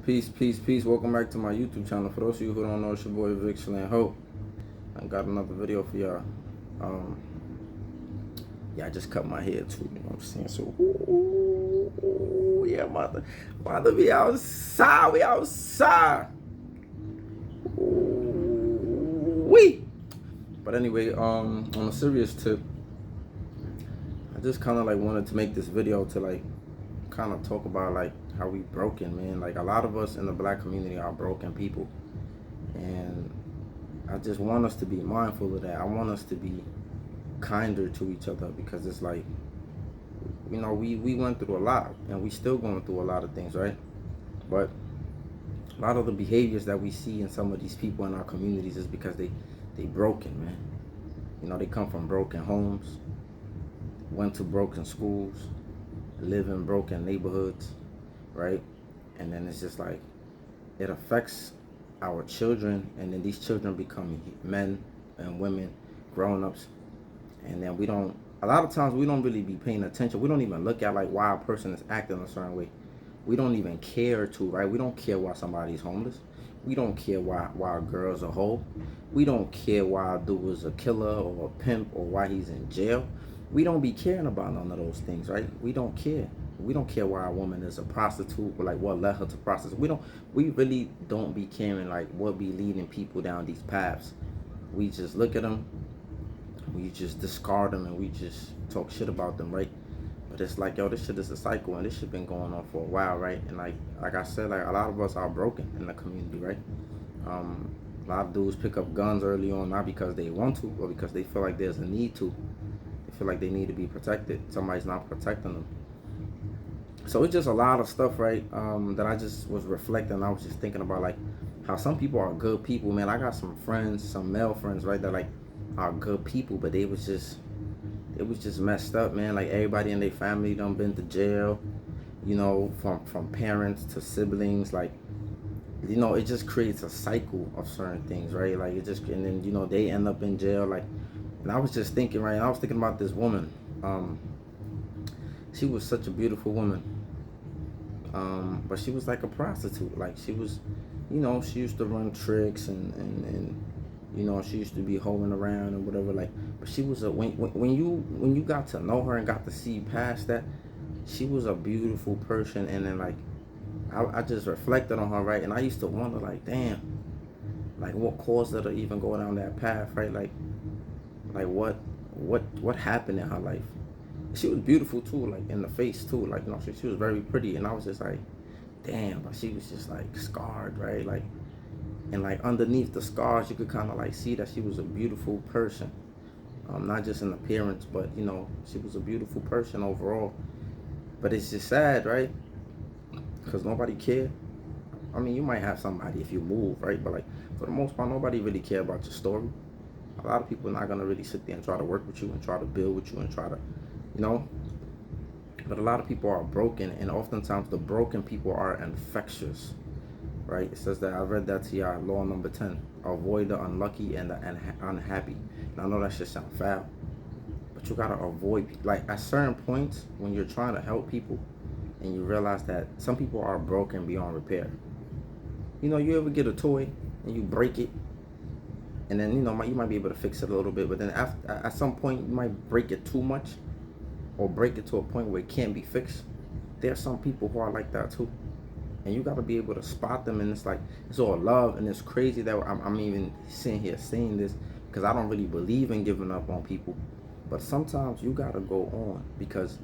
Peace, peace, peace. Welcome back to my YouTube channel. For those of you who don't know, it's your boy Vic Slan Hope. I got another video for y'all. Um, I just cut my hair too. You know what I'm saying? So, yeah, mother, we outside. We outside. We. But anyway, on a serious tip, I just kind of like wanted to make this video to like kind of talk about like how we broken, man. Like a lot of us in the black community are broken people, and I just want us to be mindful of that. I want us to be kinder to each other, because it's like, you know, we went through a lot and we still going through a lot of things, right? But a lot of the behaviors that we see in some of these people in our communities is because they broken, man. You know, they come from broken homes, went to broken schools, live in broken neighborhoods, right? And then it's just like it affects our children, and then these children become men and women, grown-ups, and then a lot of times we don't really be paying attention. We don't even look at like why a person is acting a certain way. We don't even care to, right? We don't care why somebody's homeless. We don't care why a girl's a hoe. We don't care why a dude was a killer or a pimp, or why he's in jail. We don't be caring about none of those things, right? We don't care. We don't care why a woman is a prostitute, or like what led her to prostitute. We really don't be caring like what be leading people down these paths. We just look at them, we just discard them, and we just talk shit about them, right? But it's like, yo, this shit is a cycle, and this shit been going on for a while, right? And like I said, like a lot of us are broken in the community, right? A lot of dudes pick up guns early on, not because they want to, or because they feel like there's a need to. They feel like they need to be protected. Somebody's not protecting them. So it's just a lot of stuff, right? That I just was reflecting. I was just thinking about like how some people are good people, man. I got some friends, some male friends, right, that like are good people, but it was just messed up, man. Like everybody in their family done been to jail, you know, from parents to siblings. Like, you know, it just creates a cycle of certain things, right? Like it just, and then, you know, they end up in jail. Like, and I was just thinking, right, I was thinking about this woman. She was such a beautiful woman, but she was like a prostitute. Like she was, you know, she used to run tricks, and you know, she used to be hoeing around and whatever. Like, but she was when you got to know her and got to see past that, she was a beautiful person. And then like I just reflected on her, right? And I used to wonder, like, damn, like what caused her to even go down that path, right? Like what happened in her life? She was beautiful too, like in the face too, like, you know, she was very pretty. And I was just like, damn, but she was just like scarred, right? Like, and like underneath the scars you could kind of like see that she was a beautiful person, not just in appearance, but you know, she was a beautiful person overall. But it's just sad, right? Because nobody cared. I mean, you might have somebody if you move, right? But like for the most part, nobody really care about your story. A lot of people are not gonna really sit there and try to work with you and try to build with you and try to, you know. But a lot of people are broken, and oftentimes the broken people are infectious, right? It says that, I read that to y'all, law number 10, avoid the unlucky and the unhappy. And I know that should sound foul, but you gotta avoid, like at certain points when you're trying to help people and you realize that some people are broken beyond repair. You know, you ever get a toy and you break it, and then, you know, you might be able to fix it a little bit, but then at some point you might break it too much, or break it to a point where it can't be fixed. There's some people who are like that too, and you got to be able to spot them. And it's like, it's all love. And it's crazy that I'm even sitting here saying this, because I don't really believe in giving up on people, but sometimes you got to go on, because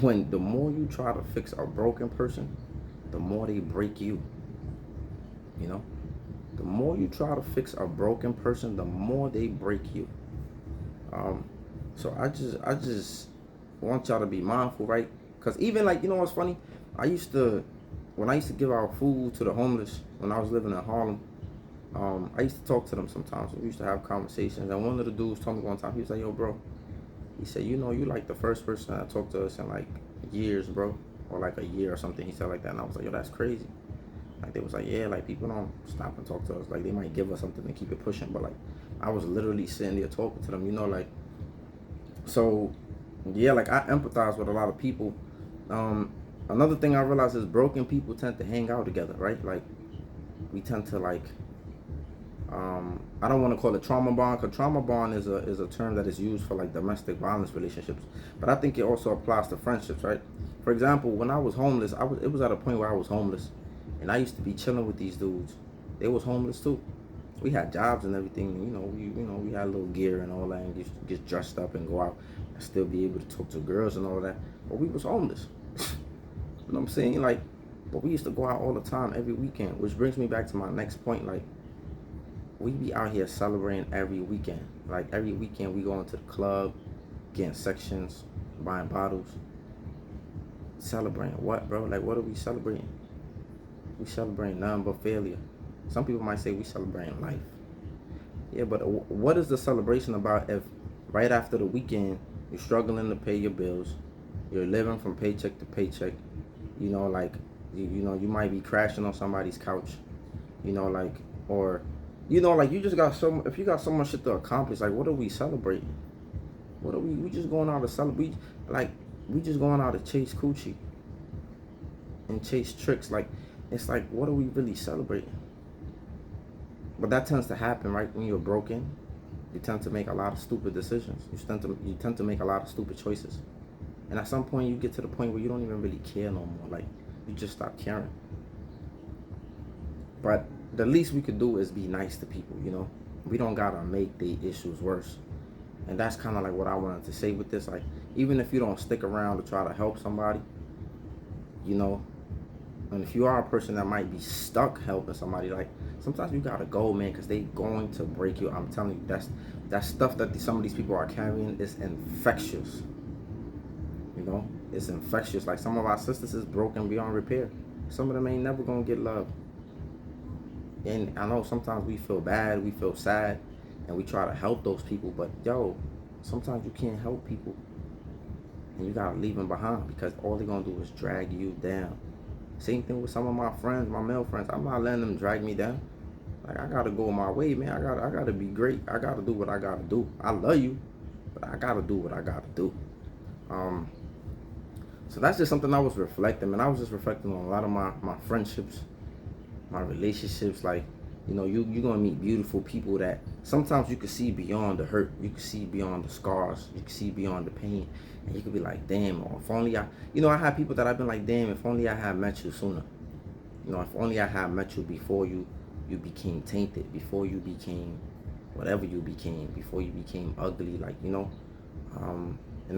when the more you try to fix a broken person, the more they break you. You know, the more you try to fix a broken person, the more they break you. So I just want y'all to be mindful, right? Because even like, you know what's funny? When I used to give out food to the homeless when I was living in Harlem, I used to talk to them sometimes. We used to have conversations, and one of the dudes told me one time, he was like, yo, bro, he said, you know, you like the first person that talked to us in like years, bro, or like a year or something. He said like that, and I was like, yo, that's crazy. Like, they was like, yeah, like people don't stop and talk to us. Like, they might give us something to keep it pushing, but like I was literally sitting there talking to them, you know, like. So yeah, like I empathize with a lot of people. Another thing I realize is broken people tend to hang out together, right? Like we tend to like I don't want to call it trauma bond, because trauma bond is a term that is used for like domestic violence relationships, but I think it also applies to friendships, right? For example, when I was homeless, it was at a point where I was homeless, and I used to be chilling with these dudes. They was homeless too. We had jobs and everything. We had a little gear and all that, and get dressed up and go out and still be able to talk to girls and all that. But we was homeless. You know what I'm saying? Like, but we used to go out all the time, every weekend, which brings me back to my next point. Like, we be out here celebrating every weekend. Like, every weekend we go into the club, getting sections, buying bottles. Celebrating what, bro? Like, what are we celebrating? We celebrating nothing but failure. Some people might say we celebrating life. Yeah, but what is the celebration about if right after the weekend you're struggling to pay your bills, you're living from paycheck to paycheck, like you might be crashing on somebody's couch, like, or like, you just got if you got so much shit to accomplish, like, what are we celebrating? What are we just going out to celebrate? Like, we just going out to chase coochie and chase tricks. Like, it's like, what are we really celebrating? But that tends to happen, right? When you're broken, you tend to make a lot of stupid decisions. You tend to make a lot of stupid choices. And at some point, you get to the point where you don't even really care no more. Like, you just stop caring. But the least we could do is be nice to people, We don't gotta make the issues worse. And that's kind of like what I wanted to say with this. Like, even if you don't stick around to try to help somebody, and if you are a person that might be stuck helping somebody, like, sometimes you gotta go, man, because they going to break you. I'm telling you, that stuff that some of these people are carrying is infectious. It's infectious. Like, some of our sisters is broken beyond repair. Some of them ain't never gonna get love. And I know sometimes we feel bad, we feel sad, and we try to help those people. But yo, sometimes you can't help people, and you gotta leave them behind, because all they're gonna do is drag you down. Same thing with some of my friends, my male friends. I'm not letting them drag me down. Like, I gotta go my way, man. I gotta be great. I gotta do what I gotta do. I love you, but I gotta do what I gotta do. So that's just something I was reflecting, and I was just reflecting on a lot of my friendships, my relationships. Like, you're gonna meet beautiful people that sometimes you can see beyond the hurt, you can see beyond the scars, you can see beyond the pain, and you could be like, damn, or if only I had people that I've been like, damn, if only I had met you sooner. If only I had met you before you became tainted, before you became whatever you became, before you became ugly, like, and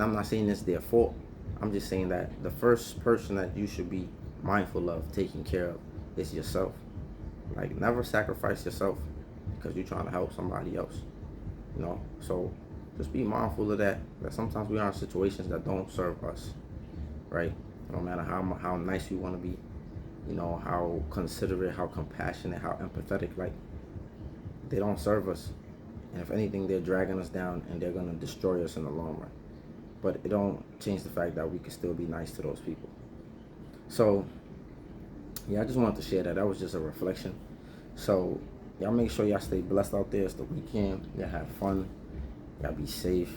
I'm not saying it's their fault. I'm just saying that the first person that you should be mindful of taking care of is yourself. Like, never sacrifice yourself because you're trying to help somebody else. So just be mindful of that sometimes we are in situations that don't serve us, right? No matter how nice we want to be, how considerate, how compassionate, how empathetic, like, they don't serve us. And if anything, they're dragging us down, and they're going to destroy us in the long run. But it don't change the fact that we can still be nice to those people. So, yeah, I just wanted to share that. That was just a reflection. So, y'all make sure y'all stay blessed out there. It's the weekend. Y'all have fun. Y'all be safe.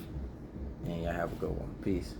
And y'all have a good one. Peace.